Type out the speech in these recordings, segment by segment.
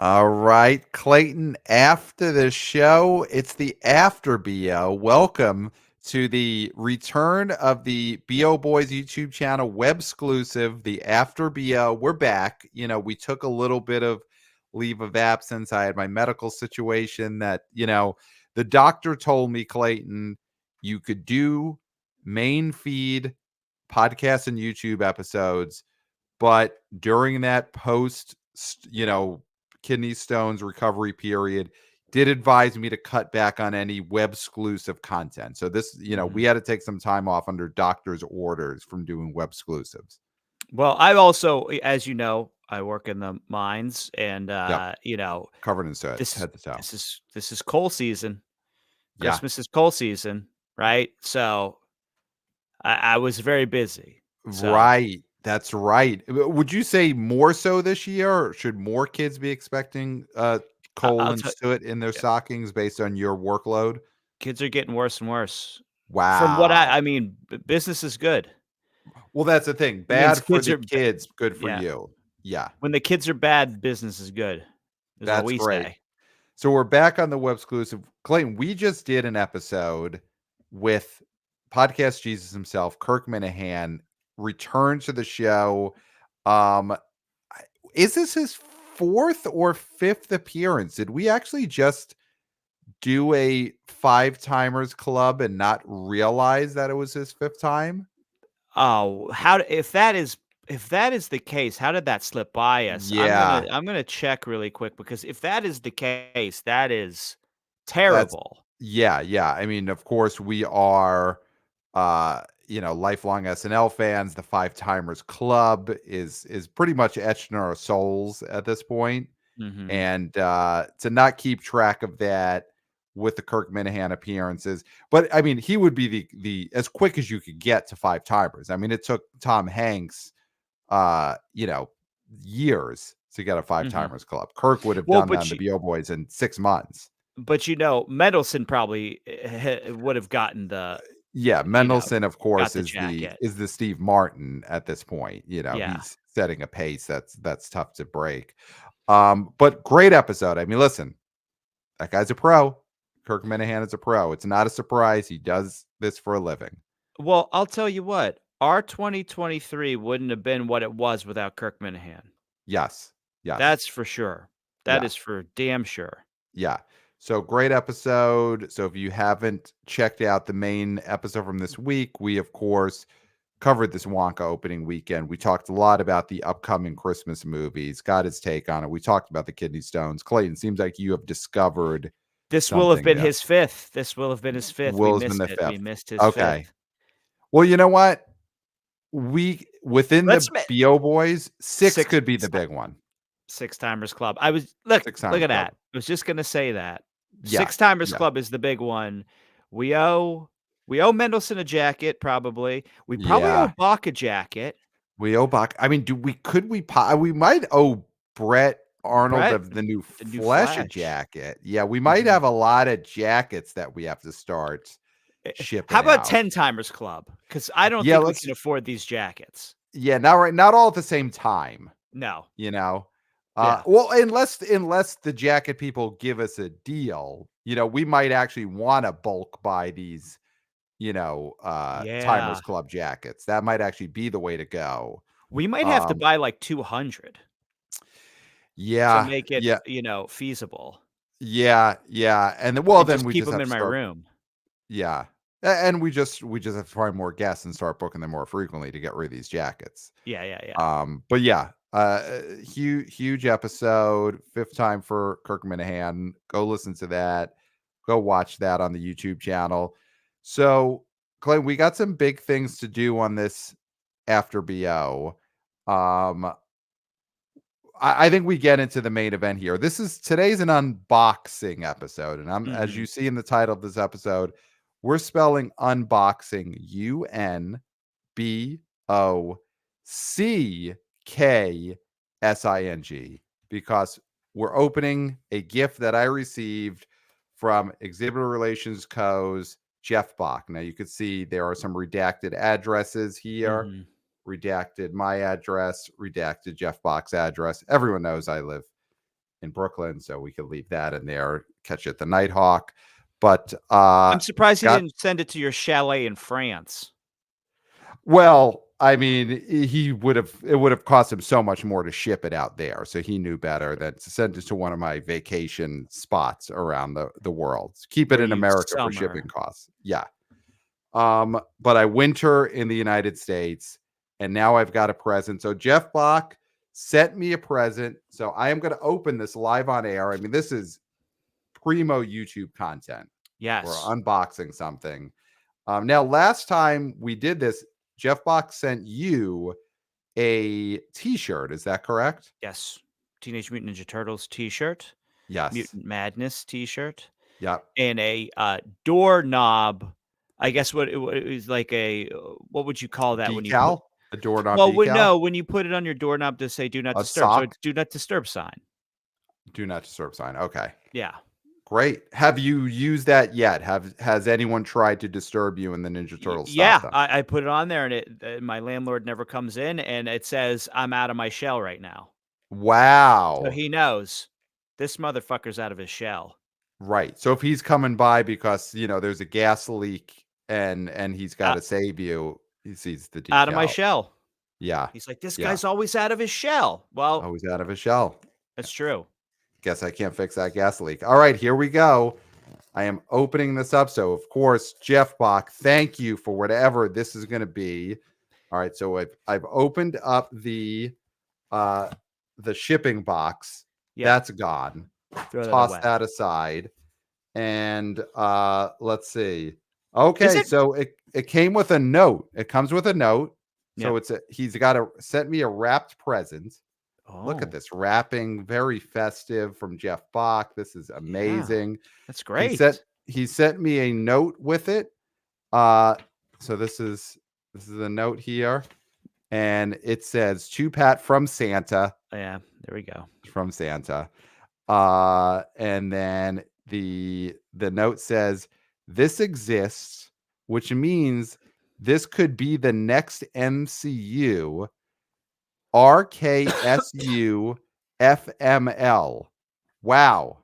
All right, Clayton, after the show, it's the After BO. Welcome to the return of the BO Boys YouTube channel, web exclusive, the After BO. We're back. We took a little bit of leave of absence. I had my medical situation that, the doctor told me, Clayton, you could do main feed podcasts and YouTube episodes, but during that kidney stones recovery period, did advise me to cut back on any web exclusive content. So this, we had to take some time off under doctor's orders from doing web exclusives. Well, I also, as you know, I work in the mines, and Yep. Covered in sweat, this head to toe. this is coal season. Yeah. Christmas is coal season, right? So I was very busy. So Right. That's right. Would you say more so this year, or should more kids be expecting coal I'll and tell soot in their you, stockings based on your workload? kids are getting worse and worse. From what Wow. I mean, business is good. Well, that's the thing. It means Bad for kids the are, kids, good for yeah. you. Yeah, When the kids are bad, business is good. Is what that's we great. say. So we're back on the web exclusive. Clayton, we just did an episode with podcast Jesus himself, Kirk Minahan, return to the show. Um, is this his fourth or fifth appearance? Did we actually just do a five timers club and not realize that it was his fifth time? Oh, if that is the case, how did that slip by us? Yeah, I'm gonna check really quick, because if that is the case, that is that's terrible. yeah. I mean, of course, we are lifelong SNL fans. The Five Timers Club is pretty much etched in our souls at this point. Mhm. And to not keep track of that with the Kirk Minahan appearances. But I mean, he would be the as quick as you could get to five timers. I mean, it took Tom Hanks uh, you know, years to get a five Mhm. timers club. Kirk would have Well, done that but on the you BO Boys in 6 months. Mendelsohn probably would have gotten Yeah, you know, Mendelsohn, of got course, the is the jacket. is the Steve Martin at this point. Yeah. He's setting a pace that's tough to break. But great episode. I mean, listen, that guy's a pro. Kirk Minahan is a pro. It's not a surprise. He does this for a living. Well, I'll tell you what, our 2023 wouldn't have been what it was without Kirk Minahan. Yes. Yes. That's for sure. That Yeah. is for damn sure. Yeah. So great episode. So if you haven't checked out the main episode from this week, we of course covered this Wonka opening weekend. We talked a lot about the upcoming Christmas movies, got his take on it. We talked about the kidney stones. Clayton, seems like you have discovered This will have something been new. his 5th. This will have been his 5th. We Will has been missed the it. We fifth. missed his Okay. 5th. Well, you know what? We within Let's the ma BO boys, six 6 could be the big one. Six Timers Club. I was look Six look timers at club. that. I was just gonna say that. Yeah. Six Timers Yeah. Club is the big one. We owe we owe Mendelsohn a jacket, probably. We probably owe Yeah. Bach a jacket. We owe Bach. I mean, we might owe Brett Arnold Brett, of the new the new Flesh a Flash. jacket. Yeah, we might Mhm. have a lot of jackets that we have to start How shipping about out. 10 Timers Club? Because I don't Yeah, think we let's can afford these jackets. not all at the same time, No. you know. Yeah. Well, unless the jacket people give us a deal, we might actually want to bulk buy these, Timers Yeah. Club jackets. That might actually be the way to go. We might have to Um, buy, like, 200 to yeah, make it, yeah, feasible, yeah, and and then just we keep just them have in to my start. room. Yeah, and we just have to find more guests and start booking them more frequently to get rid of these jackets. Yeah, yeah, yeah. But yeah, huge episode, fifth time for Kirk Minahan. Go listen to that. Go watch that on the YouTube channel. So, Clay, we got some big things to do on this after BO. Um, I think we get into the main event here. Today's an unboxing episode, and as Mhm. you see in the title of this episode, we're spelling unboxing UNBOCKSING because we're opening a gift that I received from Exhibitor Relations Co's Jeff Bock. Now you can see there are some redacted addresses here. Mhm. Redacted my address, redacted Jeff Bock's address. Everyone knows I live in Brooklyn, so we could leave that in there, catch it at the Nighthawk. But I'm surprised he got didn't send it to your chalet in France. well, I mean, it would have cost him so much more to ship it out there. So he knew better than to send it to one of my vacation spots around the world. Keep it Where in you America for shipping summer. costs. Yeah. But I winter in the United States, and now I've got a present. So Jeff Bock sent me a present. So I am going to open this live on air. I mean, this is primo YouTube content. We're Yes. unboxing something. Now, last time we did this, Jeff Bock sent you a T-shirt. Is that correct? Yes. Teenage Mutant Ninja Turtles T-shirt, Yes. Mutant Madness T-shirt, Yep. and a, doorknob. I guess what it was like what would you call that when you put Decal. A doorknob well, decal. when you put it on your doorknob to say "Do not A disturb," so sock. it's "Do not disturb" sign. Do not disturb sign. Okay. Yeah. Great. Have you used that yet? Has anyone tried to disturb you and the Ninja Turtles stop Yeah, them? I put it on there, and my landlord never comes in, and it says, "I'm out of my shell right now." So Wow. he knows this motherfucker's out of his shell. Right. So if he's coming by because, there's a gas leak and he's got Uh, to save you, he sees the Out of my decal. shell. Yeah. He's like, "This Yeah. guy's always out of his shell." Well, Oh, he's out of his shell. that's true. Guess I can't fix that gas leak. All right, here we go. I am opening this up. So, of course, Jeff Bock, thank you for whatever this is going to be. All right, so I've opened up uh the shipping box. Yeah, That's gone. throw that Toss away. that aside. And let's see. Is Okay, it so it came with a note. It comes with a note. So Yep. he's got to sent me a wrapped present. Look at Oh, this wrapping, very festive from Jeff Bock. This is yeah. amazing. That's He sent great. he sent me a note with it. Uh so this is a note here, and it says to Pat from Santa, Yeah, there we go. from Santa. And then the note says this exists, which means this could be the next MCU RKSU FML. Wow.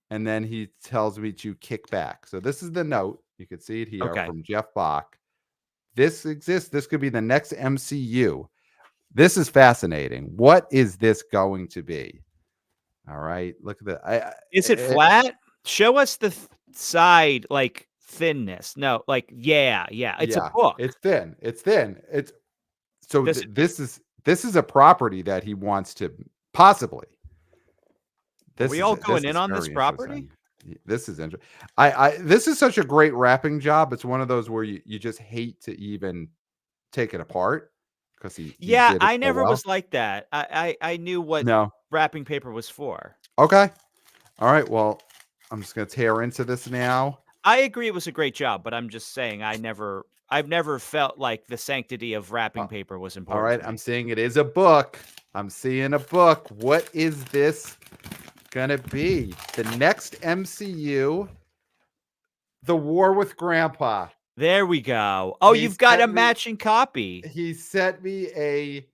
And then he tells me to kick back. So this is the note. You can see it here Okay. from Jeff Bock. This exists. This could be the next MCU. This is fascinating. What is this going to be? All right. Look at the Is it flat? Show us the side, like, thinness. No, like, yeah, it's a yeah, book. it's thin. It's thin. It's so This this is a property that he wants to possibly. Are we all This going in is on this very property? interesting. This is interesting. This is such a great wrapping job. It's one of those where you just hate to even take it apart because he Yeah, did it I so never well. was like that. I knew what No. wrapping paper was for. Okay. All right. Well, I'm just gonna tear into this now. I agree it was a great job, but I'm just saying I've never felt like the sanctity of Uh, wrapping paper was all important right. to I'm me. seeing it is a book. I'm seeing a book. What is this gonna be? The next MCU, The War with Grandpa. There we go. Oh, He you've got a sent me matching copy. he sent me a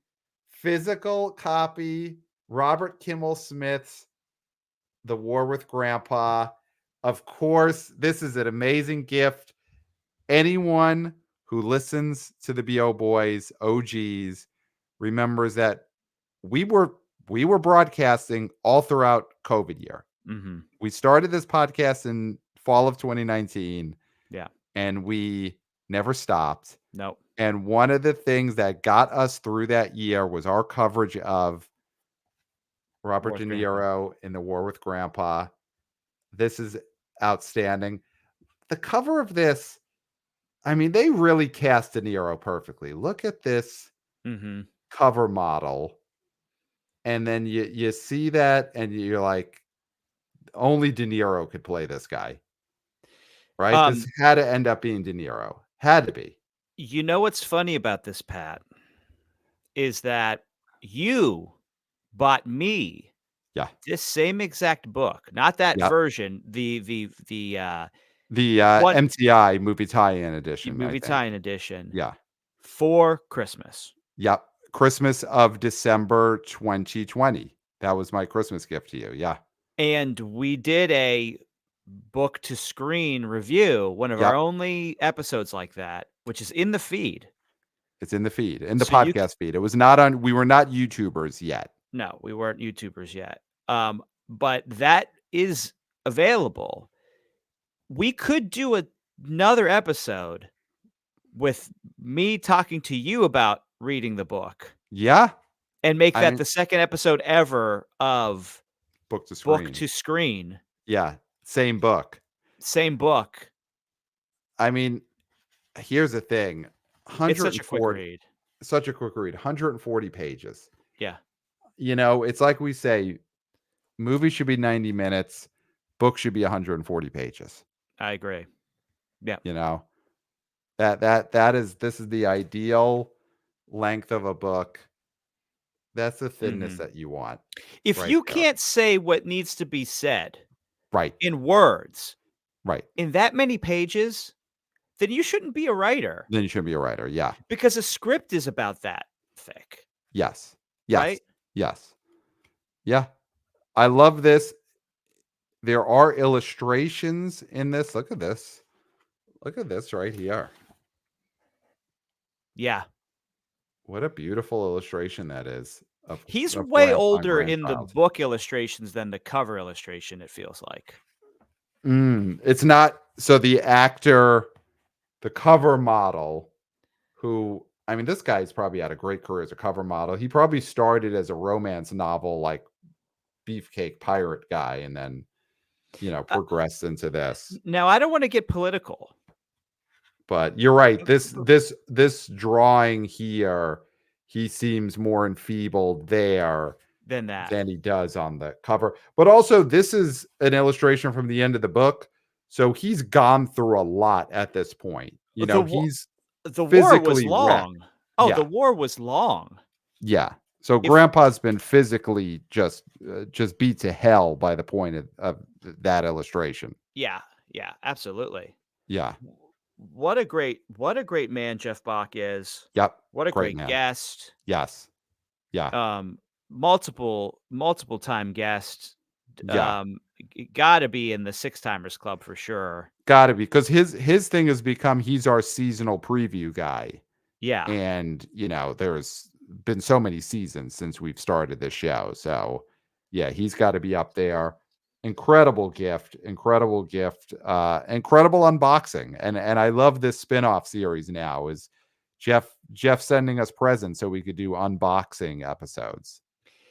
physical copy, Robert Kimmel Smith's The War with Grandpa. Of course, this is an amazing gift. Anyone who listens to the BO Boys OGs remembers that we were we were broadcasting all throughout COVID year. Mhm. We started this podcast in fall of 2019, Yeah. and we never stopped. Nope. And one of the things that got us through that year was our coverage of Robert Wars De grandpa. Niro in The War with Grandpa. This is outstanding. The cover of this, I mean, they really cast De Niro perfectly. Look at this Mhm. cover model. And then you see that and you're like, only De Niro could play this guy, right? This Um, had to end up being De Niro. Had to be. you know what's funny about this, Pat, is that you bought me Yeah. this same exact book, not that Yep. version, The one MTI movie tie-in edition, I movie think. tie-in edition Yeah. for Christmas. Yep. Christmas of December 2020. That was my Christmas gift to you. Yeah. And we did a book to screen review, one of our Yep. only episodes like that, which is in the feed. It's in the feed, in the So you podcast feed. It was not on, we were not YouTubers yet. No, we weren't YouTubers yet. But that is available. We could do another episode with me talking to you about reading the book Yeah. and make I that mean, the second episode ever of book to book screen. to screen. Yeah. Same book. Same book. I mean, here's the thing. It's such a quick 140, read. such a quick read, 140 pages. Yeah, It's like we say, movie should be 90 minutes, book should be 140 pages. I agree. Yeah. You know, this is the ideal length of a book. That's the thinness Mhm. that you want If right you there. can't say what needs to be said Right. in words Right. in that many pages, then you shouldn't be a writer Then you shouldn't be a writer. Yeah. because a script is about that thick, Yes. Yes. right? Yes. Yeah. I love this. There are illustrations in this. Look at this. Look at this right here. Yeah. What a beautiful illustration that is He's of way grandpa and older in the grandchild. book illustrations than the cover illustration, it feels like. It's not so the actor, the cover model, who I mean, this guy's probably had a great career as a cover model. He probably started as a romance novel, like Beefcake Pirate guy, and then Uh, progressed into this. Now, I don't wanna get political. But you're right. This B this this drawing here, he seems more enfeebled there than that. than he does on the cover. But also, this is an illustration from the end of the book, so he's gone through a lot at this point. The wa He's the war was physically wrecked. long. Oh, the Yeah, war was long. yeah. So If Grandpa's been physically just beat to hell by the point of that illustration. Yeah, yeah, absolutely. Yeah. What a great man Jeff Bock is. Yep. What a Great great man. guest. Yes. Yeah. Multiple time guest. Yeah. Gotta be in the Six Timers Club for sure. Gotta be, because his thing has become he's our seasonal preview guy. Yeah. And, there's been so many seasons since we've started this show. So, yeah, he's got to be up there. Incredible gift, incredible gift, incredible unboxing. And I love this spin-off series now is Jeff sending us presents so we could do unboxing episodes.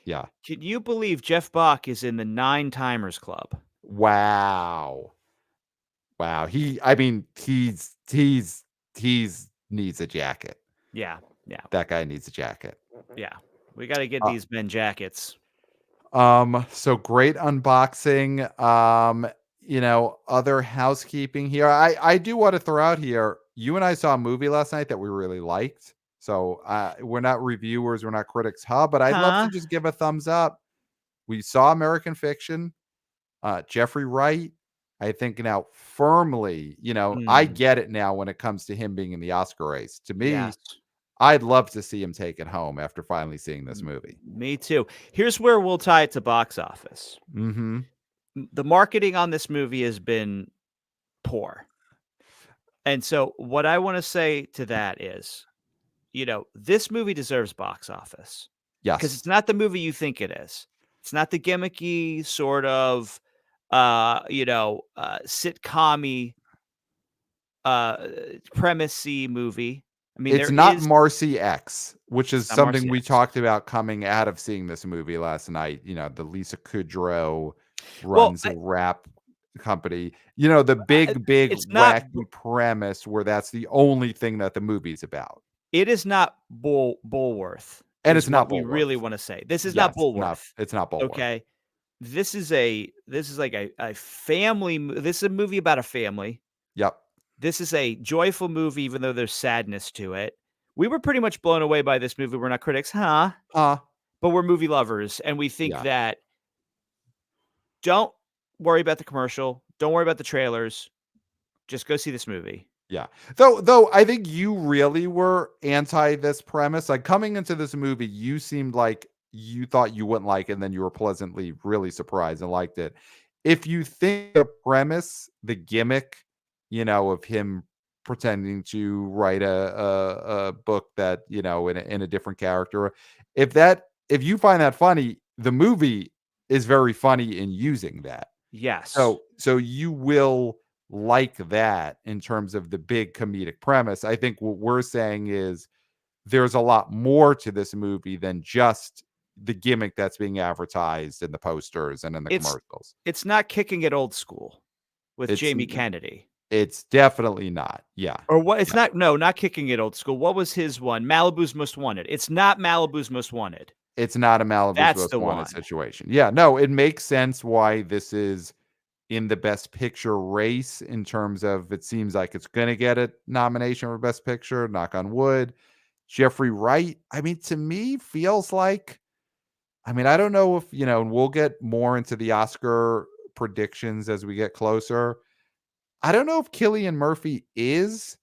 Yeah. Can you believe Jeff Bock is in the Nine Timers Club? Wow. Wow. He's needs a jacket. Yeah, yeah, That guy needs a jacket. yeah. We gotta get Uh, these men jackets. so great unboxing. Other housekeeping here. I do want to throw out here. You and I saw a movie last night that we really liked. So we're not reviewers, we're not critics hub, but I'd love to Huh? just give a thumbs up. We saw American Fiction. Jeffrey Wright, I think now firmly, I Mm, get it now when it comes to him being in the Oscar race. To me, yes. I'd love to see him take it home after finally seeing this M movie. Me too. Here's where we'll tie it to box office. Mhm. The marketing on this movie has been poor. And so what I wanna say to that is, this movie deserves box office because Yes. it's not the movie you think it is. It's not the gimmicky sort of, sitcom-y, uh, premise-y movie. I mean, It's there not is Marcy X, which is it's not something Marcy we X. talked about coming out of seeing this movie last night. The Lisa Kudrow Well, runs a rap company. The I big it's not b wacky premise where that's the only thing that the movie's about. it is not Bullworth And is it's not what we really Bulworth. wanna say. This is not Yes, not Bullworth, it's not Bulworth. okay? This is like a family this is a movie about a family. Yep. This is a joyful movie, even though there's sadness to it. We were pretty much blown away by this movie. We're not critics, huh? Uh, But we're movie lovers, and we think yeah. that don't worry about the commercial. Don't worry about the trailers. Just go see this movie. Yeah. Though I think you really were anti this premise. Like coming into this movie, you seemed like you thought you wouldn't like, and then you were pleasantly really surprised and liked it. If you think the premise, the gimmick, of him pretending to write a book that, in a different character, if you find that funny, the movie is very funny in using that. Yes. So you will like that in terms of the big comedic premise. I think what we're saying is there's a lot more to this movie than just the gimmick that's being advertised in the posters and in the It's commercials. it's not kicking it old school with It's Jamie Kennedy. it's definitely not. Yeah. Or what it's Yeah. not no, not kicking it old school. What was his one? Malibu's Most Wanted. It's not Malibu's Most Wanted. It's not a Malibu's That's Most the Wanted one. situation. Yeah, no, it makes sense why this is in the Best Picture race in terms of it seems like it's gonna get a nomination for Best Picture, knock on wood. Jeffrey Wright, I mean, to me, feels like I don't know if, and we'll get more into the Oscar predictions as we get closer. I don't know if Cillian Murphy is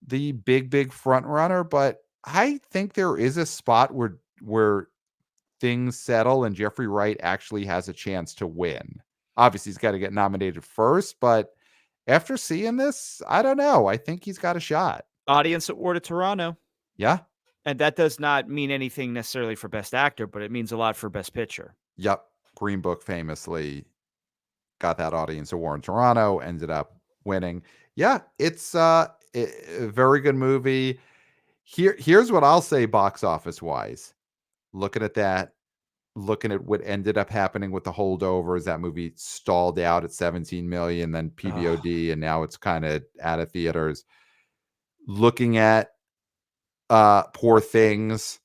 the big front runner, but I think there is a spot where things settle and Jeffrey Wright actually has a chance to win. Obviously, he's got to get nominated first, but after seeing this, I don't know. I think he's got a shot. Audience Award of Toronto. Yeah. And that does not mean anything necessarily for Best Actor, but it means a lot for Best Picture. Yep. Green Book famously got that audience award in Toronto, ended up winning. Yeah, it's a very good movie. Here's what I'll say box office wise. Looking at that, looking at what ended up happening with the holdovers, that movie stalled out at 17 million, then Ugh. PVOD, and now it's kind of out of theaters. Looking at Poor Things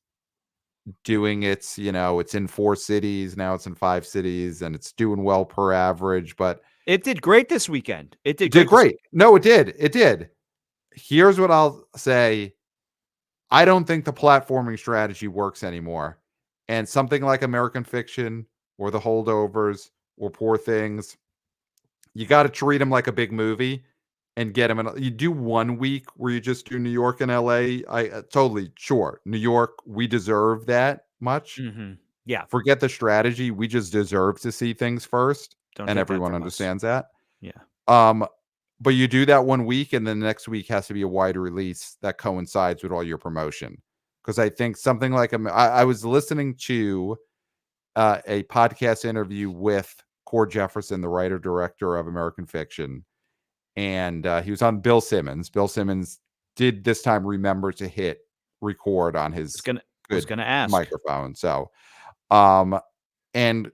doing it's in 4 cities, now it's in 5 cities, and it's doing well per average, but It did great this weekend. It did did great this great. No, it did. It did. Here's what I'll say. I don't think the platforming strategy works anymore. And something like American Fiction or The Holdovers or Poor Things, you got to treat them like a big movie and get them you do 1 week where you just do New York and LA. I totally sure. New York, we deserve that much. Mhm. Yeah. Forget the strategy. We just deserve to see things first, Don't and take that everyone from us. understands that. Yeah. Um, but you do that 1 week, and then the next week has to be a wider release that coincides with all your promotion. Because I think something like I was listening to a podcast interview with Cord Jefferson, the writer director of American Fiction, and he was on Bill Simmons. Bill Simmons did this time remember to hit record on Was his gonna was good gonna ask. microphone. So, um, and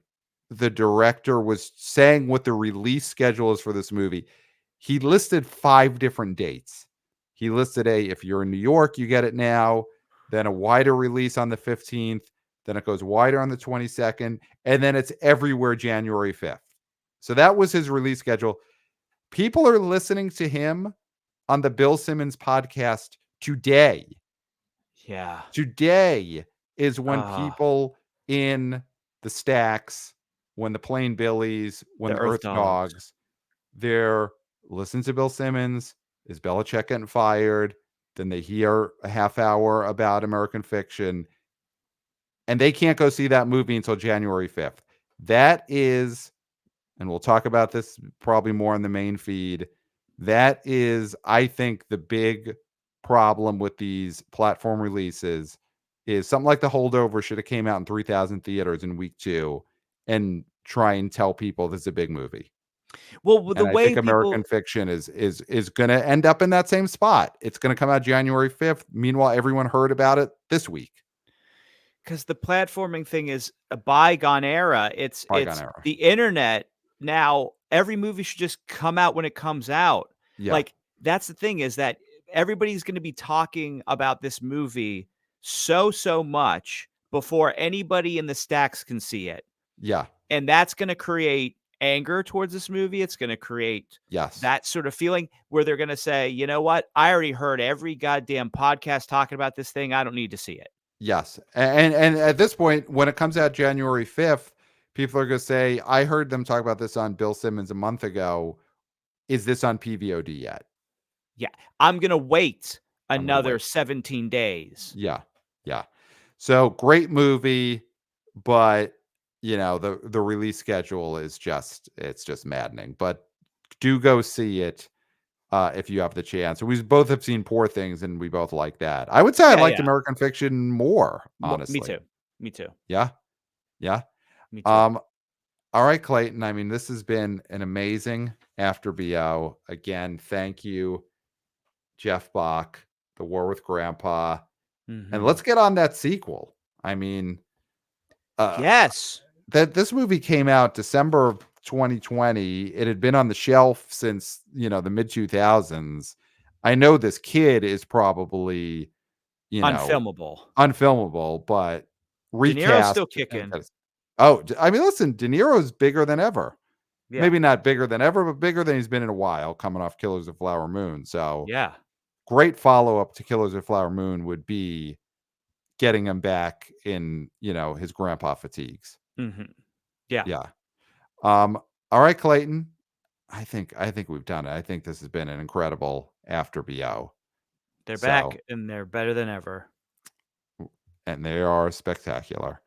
the director was saying what the release schedule is for this movie. He listed 5 different dates. He listed if you're in New York, you get it now, then a wider release on the 15th, then it goes wider on the 22nd, and then it's everywhere January 5th. So that was his release schedule. People are listening to him on the Bill Simmons podcast today. Yeah. Today is when Ah, people in the stacks, when the Plain Billies, when the the Earth Earth Dogs. Dogs, they're listening to Bill Simmons. Is Belichick getting fired? Then they hear a half hour about American Fiction, and they can't go see that movie until January 5th. That is, and we'll talk about this probably more in the main feed. That is, I think, the big problem with these platform releases is something like The Holdover should have came out in 3,000 theaters in week 2 and try and tell people this is a big movie. Well, the And I think way American people Fiction is going to end up in that same spot. It's going to come out January 5th. Meanwhile, everyone heard about it this week. because the platforming thing is a bygone era. Bygone It's era. the internet now. Every movie should just come out when it comes out. Yeah. Like that's the thing is that everybody's going to be talking about this movie so much before anybody in the stacks can see it, Yeah. and that's going to create anger towards this movie. It's going to create Yes. that sort of feeling where they're going to say, you know what? I already heard every goddamn podcast talking about this thing. I don't need to see it. Yes. And at this point, when it comes out January 5th, people are going to say, I heard them talk about this on Bill Simmons a month ago. Is this on PVOD yet? Yeah. I'm going to wait I'm going to another wait. 17 days. Yeah. Yeah. So great movie. but the release schedule is it's just maddening. But do go see it if you have the chance. We both have seen Poor Things, and we both like that. I would say I Yeah, liked yeah. American Fiction more, Me honestly. too. Me too. Yeah, yeah. Me too. Um, all right, Clayton. I mean, this has been an amazing After BO. Again, thank you, Jeff Bock, The War with Grandpa, and let's Mhm. get on that sequel. I mean, uh, Yes. that this movie came out December of 2020. It had been on the shelf since the mid 2000s. I know this kid is probably you know Unfilmable. unfilmable, but De Niro's recast still and kicking. I mean, listen, De Niro's bigger than ever. Yeah. Maybe not bigger than ever, but bigger than he's been in a while, coming off Killers of Flower Moon. So Yeah. great follow up to Killers of Flower Moon would be getting him back in his grandpa fatigues. Mhm. Yeah. Yeah. Um, all right, Clayton. I think we've done it. I think this has been an incredible After BO. They're back So, and they're better than ever. and they are spectacular.